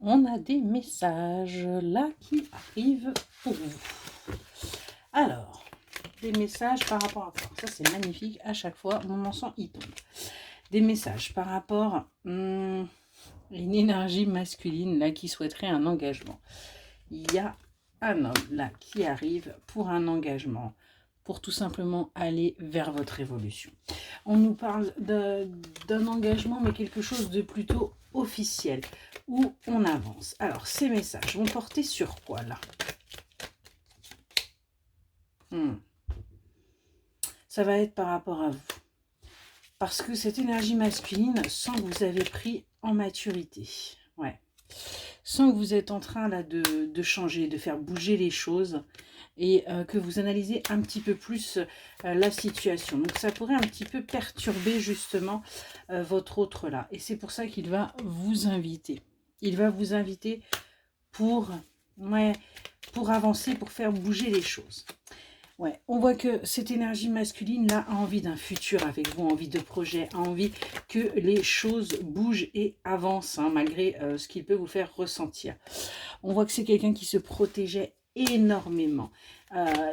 on a des messages là qui arrivent pour vous. Alors, des messages par rapport à quoi? Ça, c'est magnifique. À chaque fois, mon encens, il tombe. Des messages par rapport à une énergie masculine là qui souhaiterait un engagement. Il y a un homme là qui arrive pour un engagement, pour tout simplement aller vers votre évolution. On nous parle d'un engagement, mais quelque chose de plutôt officiel, où on avance. Alors, ces messages vont porter sur quoi là? Ça va être par rapport à vous. Parce que cette énergie masculine sent que vous avez pris en maturité. Ouais. Sent que vous êtes en train là de changer, de faire bouger les choses et que vous analysez un petit peu plus la situation. Donc ça pourrait un petit peu perturber justement votre autre là. Et c'est pour ça qu'il va vous inviter. Il va vous inviter pour avancer, pour faire bouger les choses. Ouais, on voit que cette énergie masculine là a envie d'un futur avec vous, envie de projet, a envie que les choses bougent et avancent, hein, malgré ce qu'il peut vous faire ressentir. On voit que c'est quelqu'un qui se protégeait énormément.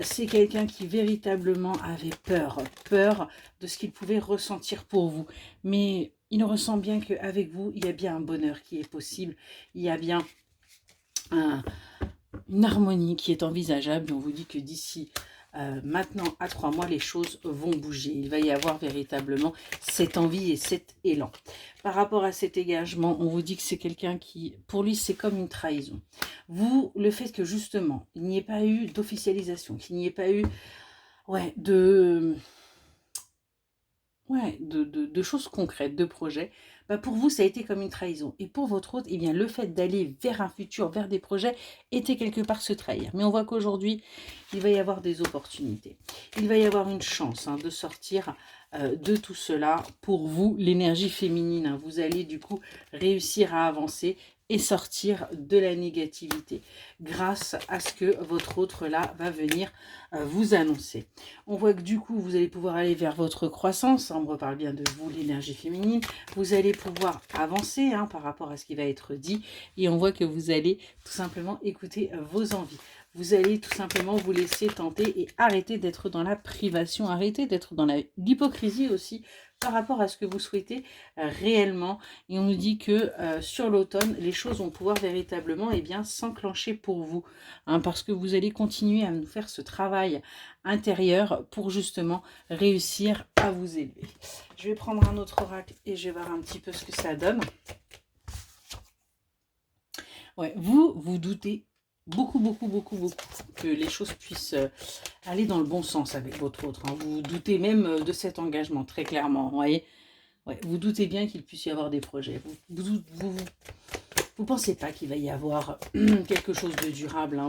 C'est quelqu'un qui véritablement avait peur de ce qu'il pouvait ressentir pour vous. Mais il ressent bien qu'avec vous, il y a bien un bonheur qui est possible. Il y a bien une harmonie qui est envisageable. Et on vous dit que d'ici maintenant à 3 mois, les choses vont bouger. Il va y avoir véritablement cette envie et cet élan. Par rapport à cet engagement, on vous dit que c'est quelqu'un qui, pour lui, c'est comme une trahison. Vous, le fait que justement, il n'y ait pas eu d'officialisation, qu'il n'y ait pas eu de choses concrètes, de projets, bah pour vous, ça a été comme une trahison. Et pour votre autre, eh bien, le fait d'aller vers un futur, vers des projets, était quelque part se trahir. Mais on voit qu'aujourd'hui, il va y avoir des opportunités. Il va y avoir une chance de sortir de tout cela. Pour vous, l'énergie féminine, vous allez du coup réussir à avancer et sortir de la négativité grâce à ce que votre autre là va venir vous annoncer. On voit que du coup vous allez pouvoir aller vers votre croissance, on me reparle bien de vous, l'énergie féminine, vous allez pouvoir avancer par rapport à ce qui va être dit et on voit que vous allez tout simplement écouter vos envies. Vous allez tout simplement vous laisser tenter et arrêter d'être dans la privation, arrêter d'être dans l'hypocrisie aussi par rapport à ce que vous souhaitez réellement. Et on nous dit que sur l'automne, les choses vont pouvoir véritablement s'enclencher pour vous. Parce que vous allez continuer à nous faire ce travail intérieur pour justement réussir à vous élever. Je vais prendre un autre oracle et je vais voir un petit peu ce que ça donne. Ouais, vous doutez beaucoup que les choses puissent aller dans le bon sens avec votre autre. Vous doutez même de cet engagement, très clairement. Vous voyez, vous doutez bien qu'il puisse y avoir des projets. Vous pensez pas qu'il va y avoir quelque chose de durable.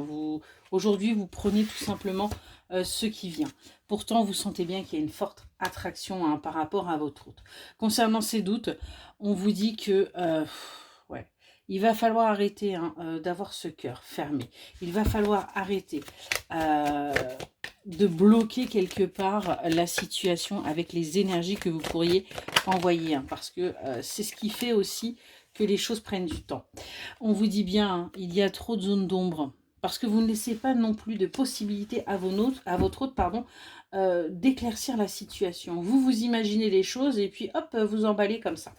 Aujourd'hui, vous prenez tout simplement ce qui vient. Pourtant, vous sentez bien qu'il y a une forte attraction par rapport à votre autre. Concernant ces doutes, on vous dit que il va falloir arrêter d'avoir ce cœur fermé. Il va falloir arrêter de bloquer quelque part la situation avec les énergies que vous pourriez envoyer. Parce que c'est ce qui fait aussi que les choses prennent du temps. On vous dit bien, il y a trop de zones d'ombre. Parce que vous ne laissez pas non plus de possibilité à votre autre, d'éclaircir la situation. Vous vous imaginez les choses et puis hop, vous emballez comme ça.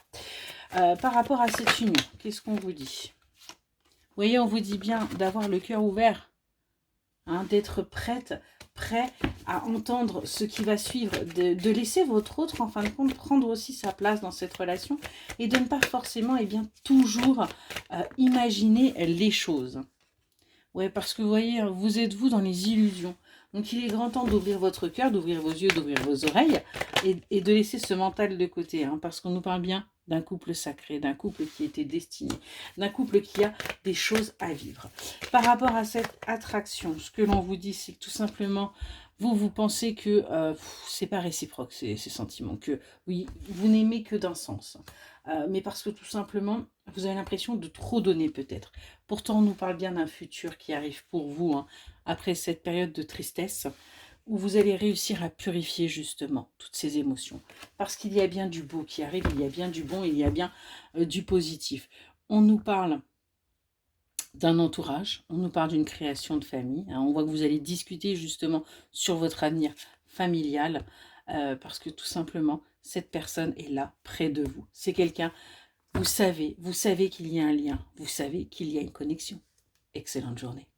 Par rapport à cette union, qu'est-ce qu'on vous dit? Vous voyez, on vous dit bien d'avoir le cœur ouvert, d'être prêt à entendre ce qui va suivre, de laisser votre autre, en fin de compte, prendre aussi sa place dans cette relation et de ne pas forcément toujours imaginer les choses. Ouais, parce que vous voyez, vous êtes vous dans les illusions. Donc il est grand temps d'ouvrir votre cœur, d'ouvrir vos yeux, d'ouvrir vos oreilles et de laisser ce mental de côté, parce qu'on nous parle bien d'un couple sacré, d'un couple qui était destiné, d'un couple qui a des choses à vivre. Par rapport à cette attraction, ce que l'on vous dit, c'est que tout simplement, vous pensez que c'est pas réciproque ces sentiments, que oui, vous n'aimez que d'un sens. Mais parce que tout simplement, vous avez l'impression de trop donner peut-être. Pourtant, on nous parle bien d'un futur qui arrive pour vous, après cette période de tristesse, où vous allez réussir à purifier justement toutes ces émotions. Parce qu'il y a bien du beau qui arrive, il y a bien du bon, il y a bien du positif. On nous parle d'un entourage, on nous parle d'une création de famille. Hein. On voit que vous allez discuter justement sur votre avenir familial parce que tout simplement, cette personne est là, près de vous. C'est quelqu'un, vous savez qu'il y a un lien, vous savez qu'il y a une connexion. Excellente journée.